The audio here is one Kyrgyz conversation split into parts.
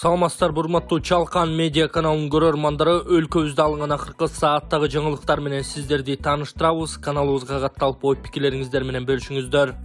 Саламатсыздар, урматтуу Чалкан медиа каналынын көрөрмандары, өлкөбүздө алынган акыркы сааттагы жаңылыктар менен сиздерди тааныштырабыз. Каналыбызга катталып, ой пикирлериңиздер менен бөлүшүңүздөр.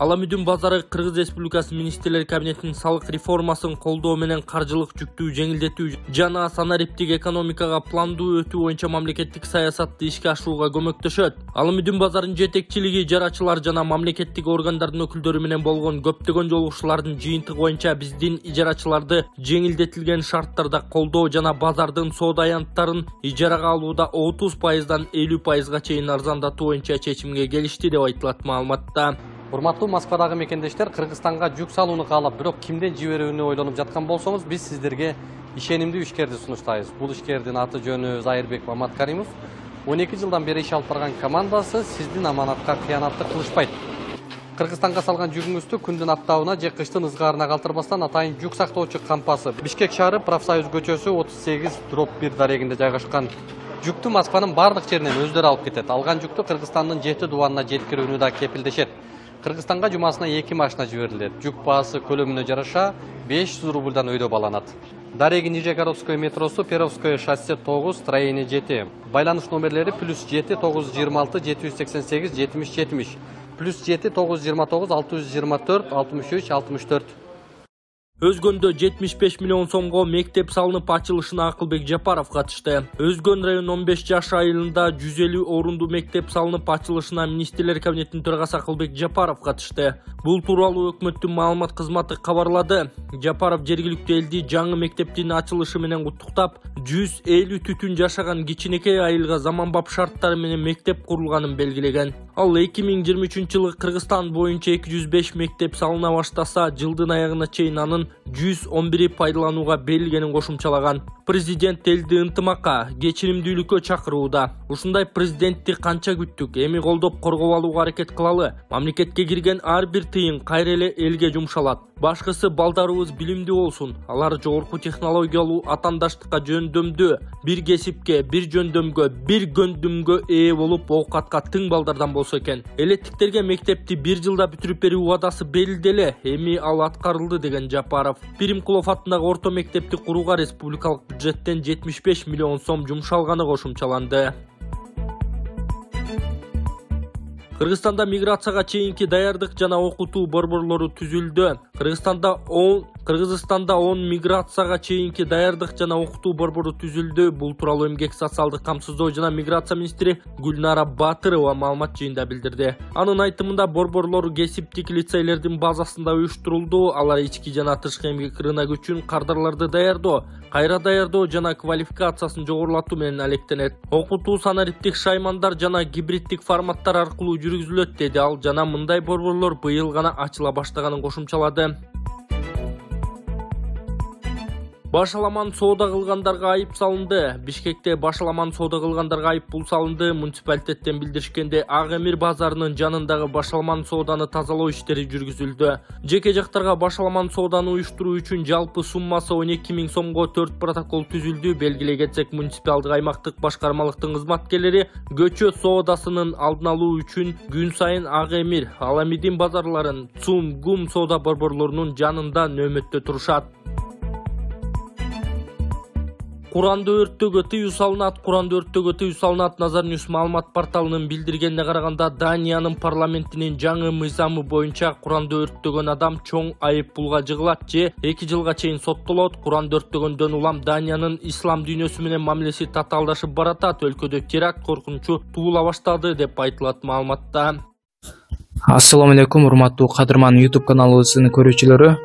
Аламүдүн базары Кыргыз Республикасы Министрлер Кабинетинин салык реформасын колдоо менен каржылык жүктүү жеңилдетүү жана санариптик экономикага пландуу өтүү боюнча мамлекеттик саясатты ишке ашырууга көмөктөшөт. Аламүдүн базарынын жетекчилиги жарачылар жана мамлекеттик органдардын өкүлдөрү менен болгон көптөгөн жолугушуулардын жыйынтыгы боюнча биздин ижарачыларды жеңилдетилген шарттарда колдоо жана базардын соода аянттарын ижарага алууда 30%дан 50%га чейин арзандатуу боюнча чечимге келишти деп айтылат маалыматта. Урматтуу Москвадагы мекендештер, Кыргызстанга жүк салууну каалап, бирок кимден жиберүүнү ойлонуп жаткан болсоңуз, биз сиздерге ишенимдүү ишкерди сунуштайбыз. Бул ишкердин аты жөнү Зайырбек Маматкаримов. 12 жылдан бери иш алып барган командасы сиздин аманатка кыянатты кылышпайт. Кыргызстанга салган жүгүңүздү күндүн аптабына же кыштын ызгаарына калтырбастан атайын жүк сактоочу кампасы Бишкек шаары Профсоюз көчөсү 38/1 дарегинде жайгашкан. Жүктү Москванын бардык жеринен өздөрү алып кетет. Алган жүктү Кыргызстандын 7 дубанына жеткирүүнү да кепилдешет. Кыргызстанга жумасына 2 машина жиберилет. Жүк баасы көлөмүнө жараша 500 рубльдан өйдө баланат. Дареги Нижегородское метросу, Перовское шоссе 9, строение 7. Байланыш номерлери +7 926 788 70 70, +7 929 624 63 64. Өзгөндө 75 миллион сомго мектеп салынып ачылышына Акылбек Жапаров катышты. Өзгөн район 15 жаш айылында 150 орунду мектеп салынып ачылышына Министрлер Кабинетинин төрагасы Акылбек Жапаров катышты. Бул тууралуу өкмөттүн маалымат кызматы кабарлады. Жапаров жергиликтүү элди жаңы мектептин ачылышы менен куттуктап, 150 түтүн жашаган кичинекей айылга заманбап шарттар менен мектеп курулганын белгилеген. Ал 2023 жылы Кыргызстан боюнча 205 мектеп салына баштаса, жылдын аягына чейин анын 111 пайдаланууга берилгенин кошумчалаган. Президент элди ынтымакка, кечиримдүүлүккө чакырууда. Ушундай президентти канча күттүк, эми колдоп коргоп алууга аракет кылалы. Мамлекетке кирген ар бир тыйын кайра эле элге жумшалат. Башкысы балдарыбыз билимдүү болсун. Алар жогорку технологиялуу атандаштыкка жөндөмдүү, бир кесипке, бир жөндөмгө, бир гөндүмгө ээ болуп, оокатка тың балдардан болсо экен. Элеттиктерге мектепти 1 жылда бүтүрүп берүү убадасы берилди эле, эми ал аткарылды деген Жапаров. Пиримкулов атындагы орто мектепти курууга республикалык бюджеттен 75 миллион сом жумшалганы кошумчаланды. Кыргызстанда миграцияга чейинки даярдык жана окутуу борборлору түзүлдү. Кыргызстанда 10 миграцияга чейинки даярдык жана окутуу борбору түзүлдү. Бул тууралуу Эмгек социалдык камсыздоо жана миграция министри Гүлнара Батырова маалымат жыйында билдирди. Анын айтымында борборлор кесиптик лицейлердин базасында уюштурулду. Алар ички жана тышкы эмгек рынок үчүн кадрларды даярдоо, кайра даярдоо жана квалификациясын жогорулатуу менен алектенет. Окутуу санариптик шаймандар жана гибриддик форматтар аркылуу жүргүзүлөт деди ал, жана мындай борборлор быйыл гана ачыла баштаганын кошумчалады. Башаламан соода кылгандарга айып салынды. Бишкекте башаламан соода кылгандарга айып пул салынды. Муниципалитеттен билдиришкенде Ак Эмир базарынын жанындагы башаламан сооданы тазалоо иштери жүргүзүлдү. Жеке жактарга башаламан сооданы уюштуруу үчүн жалпы суммасы 12 000 сомго 4 протокол түзүлдү. Белгилей кетсек, муниципалдык аймактык башкармалыктын кызматкерлери көчө соодасынын алдын алуу үчүн күн сайын Ак Эмир, Аламидин базарларын, ЦУМ, ГУМ соода борборлорунун жанында нөөмөттө турушат. Куранды өрттөгө тыюу салынат. Назар Ньюс маалымат порталынын билдиргенине караганда, Даниянын парламентинин жаңы мыйзамы боюнча Куранды өрттөгөн адам чоң айып пулга жыгылат же 2 жылга чейин соттолот. Куранды өрттөгөндөн улам Даниянын ислам дүйнөсү менен мамилеси татаалдашып баратат. Өлкөдө теракт коркунучу туула баштады деп айтылат маалыматта. Ассаламу алейкум, урматтуу кадырман YouTube каналыбыздын көрүүчүлөрү.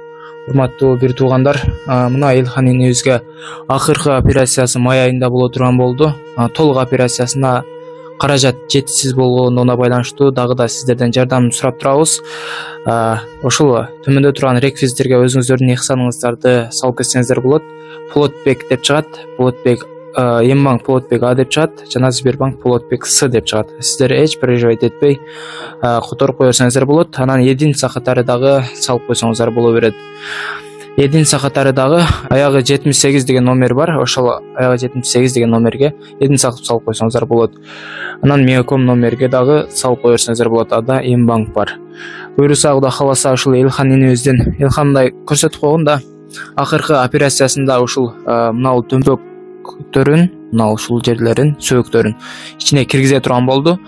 Урматтуу бир туугандар, мына Элхан Ньюс'га акыркы операциясы май айында боло турган болду. Толук операциясына каражат жетишсиз болгондугуна байланыштуу дагы да сиздерден жардам сурап турабыз. Ошол төмөндө турган реквизиттерге өзүңүздөрдүн ихсаныңыздарды салып кетсеңиздер болот. Полотбек деп чыгат. Полотбек Ембанк Полотбек А деп чыгат, жана Сбербанк Полотбек С деп чыгат. Сиздер эч переживать этпей которуп койсоңуздар болот. Анан единица катары дагы салып койсоңуздар боло берет. Единица катары дагы аягы 78 деген номер бар. Ошол аягы 78 деген номерге единица салып койсоңуздар болот. Анан Мегаком номерге дагы салып койсоңуздар болот. Ада Ембанк бар. буйруса Кудай кааласа ушул Элхан энебиздин Элхандай көрсөтүп койгон да. Акыркы операциясында ушул мынау дөмбөктөрүн, мынау ушул жерлерин, сөөктөрүн ичине киргизе турган болду.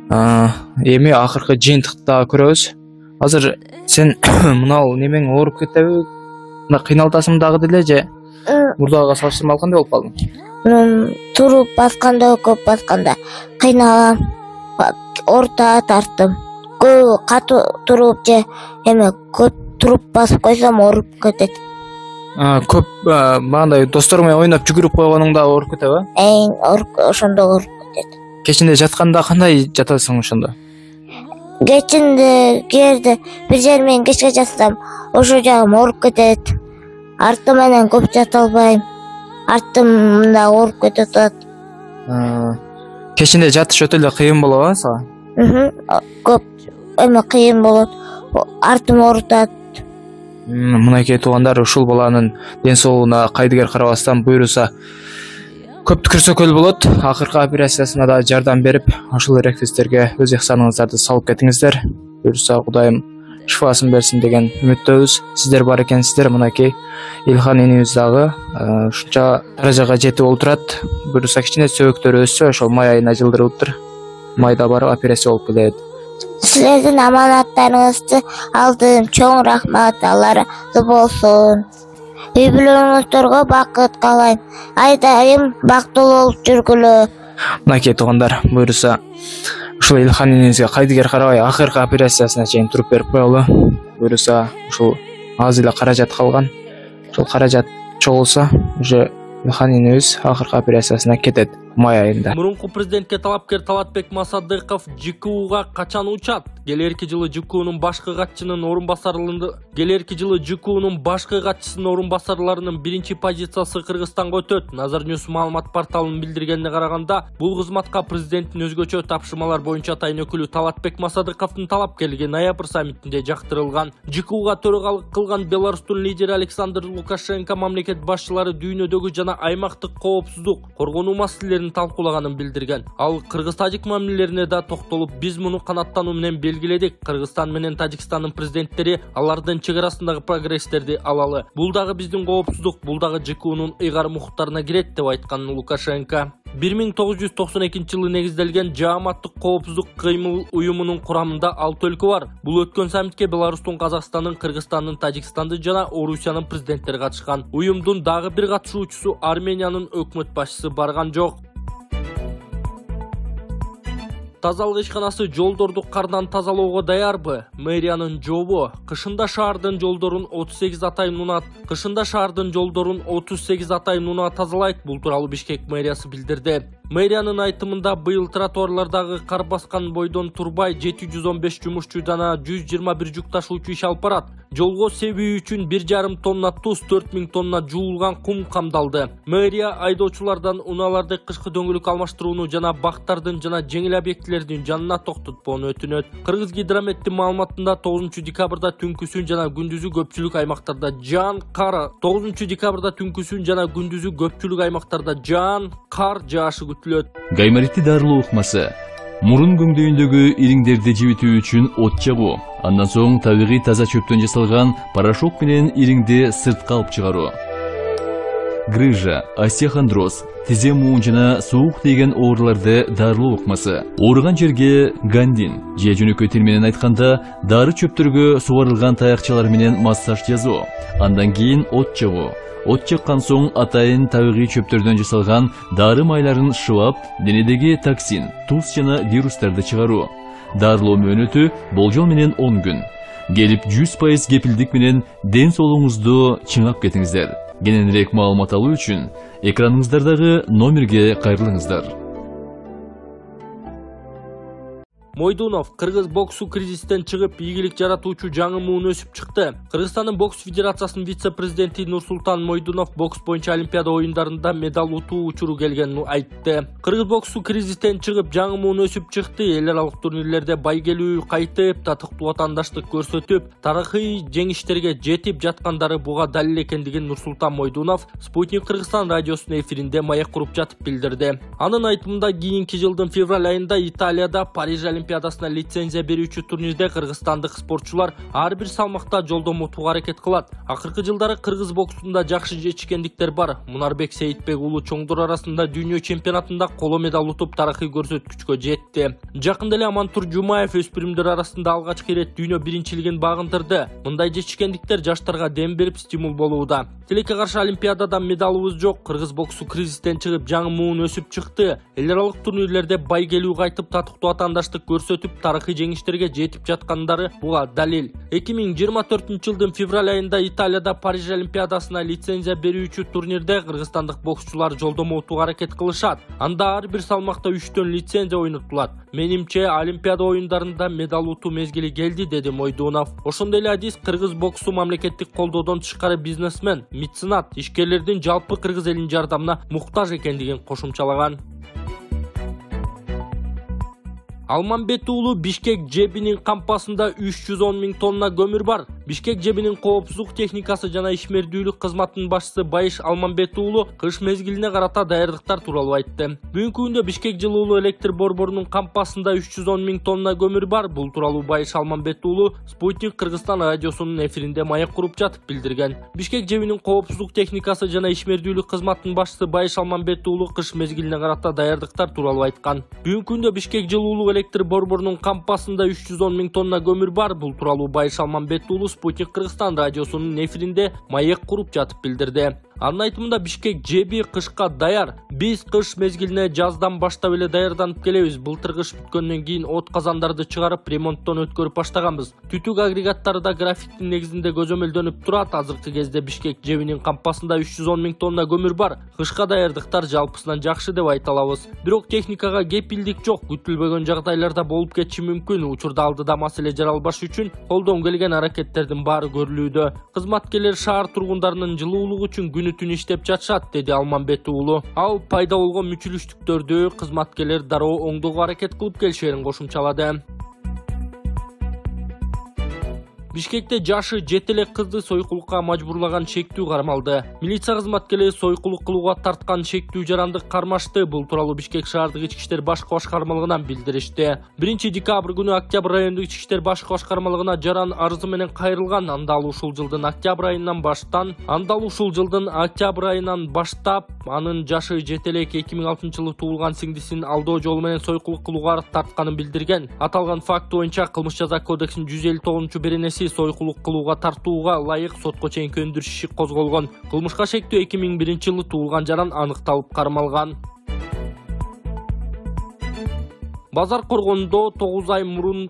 Эми акыркы жыйынтыкта көрөбүз. Азыр сен мынау немең ооруп кетеби? Кыйналып атасың дагы деле же мурдагыга салыштырмалуу кандай болуп калдың? Туруп басканда, көп басканда кыйналам, орта тарттым. Көп катуу туруп же эме көп туруп басып койсом ооруп кетет. Көп мындай достор менен ойноп жүгүрүп койгонуңда ооруп кетеби? Ошондо ооруп кетет. Кечинде жатканда кандай жатасың ошондо? Кечинде кээде бир жер менен кечке жатсам, ошо жагым ооруп кетет. Арты менен көп жата албайм. Артымда ооруп кетип атат. Кечинде жатыш өтө эле кыйын болобу сага? Көп эме кыйын болот. Артым оорутат. Мынакей туугандар, ушул баланын ден соолугуна кайдыгер карабастан буйруса көп түкүрсөкөл болот. Акыркы операциясына да жардам берип, ошол рефлекстерге өз ыхсаныңыздарды салып кетиңиздер. Буйруса Кудайым шифасын берсин деген үмүттөбүз. Сиздер бар экенсиздер. Мынакей Элхан энебиз дагы ушунча даражага жетип олтурат. Буйруса кичине сөөктөрү өссө, ошол май айына жылдырылыптыр. Майда барып операция болуп келет. Силердин аманаттарыңызды алдым. Чоң рахмат. Алла ыраазы болсун. Үй бүлөңүздөргө бакыт каалайм. Айдайым бактылуу болуп жүргүлө. Мынакей туугандар, буйруса ушул Элхан энебизге кайдыгер карабай акыркы операциясына чейин туруп берип коелу. Буйруса ушул аз эле каражат калган. Ушул каражат чогулса, уже Элхан энебиз акыркы операциясына кетет май айында. Мурунку президентке талапкер Талатбек Масадыков ЖКУга качан учат? Келерки жылы ЖКУнун башкы катчысынын орунбасарларынын биринчи позициясы Кыргызстанга өтөт. Nazar News маалымат порталынын билдиргенине караганда, бул кызматка президенттин өзгөчө тапшырмалар боюнча тайын өкүлү Талатбек Масадыковдун талапкерлиги ноябрь саммитинде жактырылган. ЖКУга төрагалык кылган Беларустун лидери Александр Лукашенко мамлекет башчылары дүйнөдөгү жана аймактык коопсуздук, коргонуу маселелерин талкуулаганын билдирген. Ал кыргыз-тажик мамилелерине да токтолуп, биз муну канаттануу менен белгиледик. Кыргызстан менен Тажикстандын президенттери алардын чек арасындагы прогресстерди алалы. Бул дагы биздин коопсуздук, бул дагы ЖКУнун ыйгарым укуктарына кирет деп айткан Лукашенко. 1992 жылы негизделген Жааматтык коопсуздук кыймыл уюмунун курамында 6 өлкө бар. Бул өткөн саммитке Беларустун, Казакстандын, Кыргызстандын, Тажикстандын жана Орусиянын президенттери катышкан. Уюмдун дагы бир катышуучусу Армениянын өкмөт башчысы барган жок. Тазалык ишканасы жолдорду кардан тазалоого даярбы? Мэриянын жообу. Кышында шаардын жолдорун 38 атайын унаа тазалайт. Бул тууралуу Бишкек мэриясы билдирди. Мэриянын айтымында быйыл тротуарлардагы кар баскан бойдон турбай 715 жумушчу жана 121 жүк ташуучу иш алып барат. Жолго себүү үчүн 1,5 тонна туз, 4000 тонна жуулган кум камдалды. Мэрия айдоочулардан унааларды кышкы дөңгөлүк алмаштырууну жана бактардын жана жеңил объектилердин жанына токтотпоону өтүнөт. Кыргыз Гидрометтин маалыматында 9 декабрда түнкүсүн жана күндүзү көпчүлүк аймактарда кар жаашы күтүлөт. Гаймаритти дарылоо ыкмасы. Мурун көңдөйүндөгү ириңдерди жибитүү үчүн от жагуу. Андан соң табигый таза чөптөн жасалган порошок менен ириңди сыртка алып чыгаруу. Грыжа, остеохондроз, тизе муун жана суук тийген ооруларды дарылоо ыкмасы. Ооруган жерге гандин же жөнөкөй тил менен айтканда дары чөптөргө сугарылган таякчалар менен массаж жасоо. Андан кийин от жагуу. От жаккан соң атайын табигый чөптөрдөн жасалган дары майларын шыбап, денедеги токсин, туз жана вирустарды чыгаруу. Дарылоо мөөнөтү болжол менен 10 күн. Келип 100% кепилдик менен ден соолугуңузду чыңап кетиңиздер. Кененирээк маалымат алуу үчүн экраныңыздардагы номерге кайрылыңыздар. Мойдунов, кыргыз боксу кризистен чыгып, ийгилик жаратуучу жаңы муун өсүп чыкты. Кыргызстандын бокс федерациясынын вице-президенти Нурсултан Мойдунов бокс боюнча Олимпиада оюндарында медаль утуу учуру келгенин айтты. Кыргыз боксу кризистен чыгып, жаңы муун өсүп чыкты. Эл аралык турнирлерде байгелүү кайтып, татыктуу ватандаштык көрсөтүп, тарыхый жеңиштерге жетип жаткандары буга далил экендигин Нурсултан Мойдунов Спутник Кыргызстан радиосунун эфиринде маек куруп жатып билдирди. Анын айтымында кийинки жылдын февраль айында Италияда Париж Олимпиадасына лицензия берүүчү турнирде кыргызстандык спортчулар ар бир салмакта жолдомо утууга аракет кылат. Акыркы жылдары кыргыз боксунда жакшы жетишкендиктер бар. Мунарбек Сейитбек уулу чоңдор арасында дүйнө чемпионатында коло медаль утуп тарыхый көрсөткүчкө жетти. Жакында эле Амантур Жумаев өспүрүмдөр арасында алгачкы ирет дүйнө биринчилигин багындырды. Мындай жетишкендиктер жаштарга дем берип стимул болууда. Тилекке каршы Олимпиадада медалыбыз жок. Кыргыз боксу кризистен чыгып жаңы муун өсүп чыкты. Эл аралык турнирлерде бай келүү кайтып татыктуу атаандаштык көрсөтүп тарыхый жеңиштерге жетип жаткандары буга далил. 2024-жылдын февраль айында Италияда Париж Олимпиадасына лицензия берүүчү турнирде кыргызстандык боксчулар жолдомо утууга аракет кылышат. Анда ар бир салмакта 3төн лицензия ойнотулат. Менимче Олимпиада оюндарында медаль утуу мезгили келди, деди Мойдунов. Ошондой эле Адис кыргыз боксу мамлекеттик колдоодон тышкары бизнесмен, меценат, ишкерлердин жалпы кыргыз элинин жардамына муктаж экендигин кошумчалаган. Алмамбет уулу Бишкек жебинин кампасында 310 000 тонна көмүр бар. Бишкек жебинин коопсуздук техникасы жана ишмердүүлүк кызматынын башчысы Байыш Алмамбет уулу кыш мезгилине карата даярдыктар тууралуу айтты. Бүгүнкү күндө Бишкек жылуулуу электр борборунун кампасында 310 000 тонна көмүр бар. Бул тууралуу Байыш Алмамбет уулу Спутник Кыргызстан радиосунун эфиринде маек куруп жатып билдирген. Бишкек жебинин коопсуздук техникасы жана ишмердүүлүк кызматынын башчысы Байыш Алмамбет уулу кыш мезгилине карата даярдыктар тууралуу айткан. Бүгүнкү күндө Бишкек жылуулуу электр борборунун кампасында 310 000 тонна көмүр бар. Бул тууралуу Байыш Алмамбет уулу Спутник Кыргызстан радиосунун эфиринде маек куруп жатып билдирди. Анын айтымында Бишкек жеби кышка даяр. Биз кыш мезгилине жаздан баштап эле даярданып келебиз. Былтыр кыш бүткөндөн кийин от казандарды чыгарып ремонттон өткөрүп баштаганбыз. Түтүк агрегаттары да графиктин негизинде көзөмөлдөнүп турат. Азыркы кезде Бишкек жебинин кампасында 310 000 тонна көмүр бар. Кышка даярдыктар жалпысынан жакшы деп айта алабыз. Бирок техникага кепилдик жок. Күтүлбөгөн жагдайларда болуп кетиши мүмкүн. Учурда алдыда маселе жаралбаш үчүн колдон келген аракеттердин баары көрүлүүдө. Кызматкерлер шаар тургундарынын жылуулугу үчүн күнү-түн иштеп жатышат, деди Алмамбет уулу. Ал пайда болгон мүчүлүштүктөрдү кызматкерлер дароо оңдоого аракет кылып келишерин кошумчалады. Бишкекте жашы жете элек кызды сойкулукка мажбурлаган шектүү кармалды. Милиция кызматкерлери сойкулук кылууга тарткан шектүү жаранды кармашты. Бул тууралуу Бишкек шаардык ички иштер башкы башкармалыгынан билдиришти. 1-декабрь күнү Октябрь райондук ички иштер башкы башкармалыгына жаран арызы менен кайрылган. Анда ал ушул жылдын октябрь айынан баштап анын жашы жете элек 2006-жылы туулган сиңдисин алдоо жолу менен сойкулук кылууга тартканын билдирген. Аталган факт боюнча Кылмыш жаза кодексинин 159-беренеси сойкулук кылууга тартууга ылайык сотко чейинки өндүрүш иши козголгон. Кылмышка шектүү 2001-жылы туулган жаран аныкталып кармалган. Базар Коргондо 9 ай мурун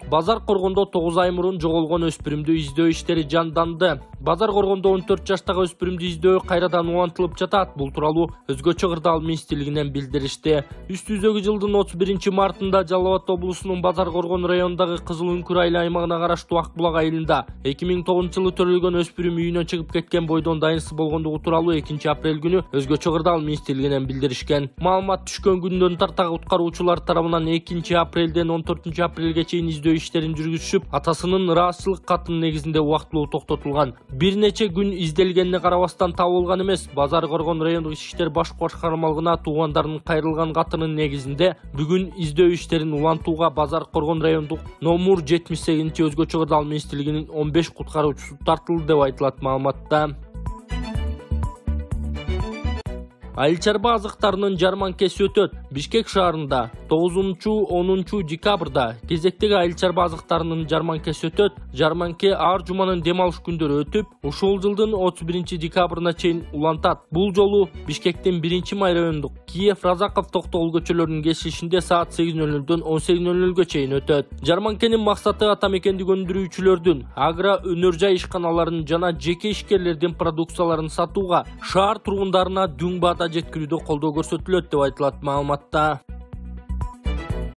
жоголгон өспүрүмдү издөө иштери жанданды. Базар Коргондо 14 жаштагы өспүрүмдү издөө кайрадан улантылып жатат. Бул тууралуу Өзгөчө кырдаал министрлигинен билдиришти. Үстүздөгү жылдын 31-мартында Жалал Абад облусунун Базар Коргон районундагы Кызыл Үңкүр айыл аймагына караштуу Акбулак айылында 2009-жылы төрөлгөн өспүрүм үйүнөн чыгып кеткен бойдон дайынсыз болгондугу тууралуу 2-апрель күнү Өзгөчө кырдаал министрлигинен билдиришкен. Маалымат түшкөн күндөн тарта куткаруучулар тарабынан 2-апрелден 14-апрелге чейин издөө иштерин жүргүзүшүп, атасынын ыраазычылык катынын негизинде убактылуу токтотулган. Бир нече күн изделгенине карабастан табылган эмес. Базар Коргон райондук ички иштер башкы башкармалыгына туугандарынын кайрылган катынын негизинде бүгүн издөө иштерин улантууга Базар Коргон райондук номер 78 Өзгөчө кырдаал министрлигинин 15 куткаруучусу тартылды деп айтылат маалыматта. Айыл чарба азыктарынын жарманкеси өтөт. Бишкек шаарында 9-10 декабрда кезектеги айыл чарба азыктарынын жарманкеси өтөт. Жарманке ар жуманын дем алыш күндөрү өтүп, ушул жылдын 31-декабрына чейин улантат. Бул жолу Бишкектин 1-май райондук Киев Разаков Токтогул көчөлөрүнүн кесилишинде саат 8:00-дөн 18:00-га чейин өтөт. Жарманкенин максаты ата мекендик өндүрүүчүлөрдүн, агро өнөр жай ишканаларынын жана жеке ишкерлердин продукцияларын сатууга, шаар тургундарына дүң баада жеткирүүдө колдоо көрсөтүлөт деп айтылат маалыматта.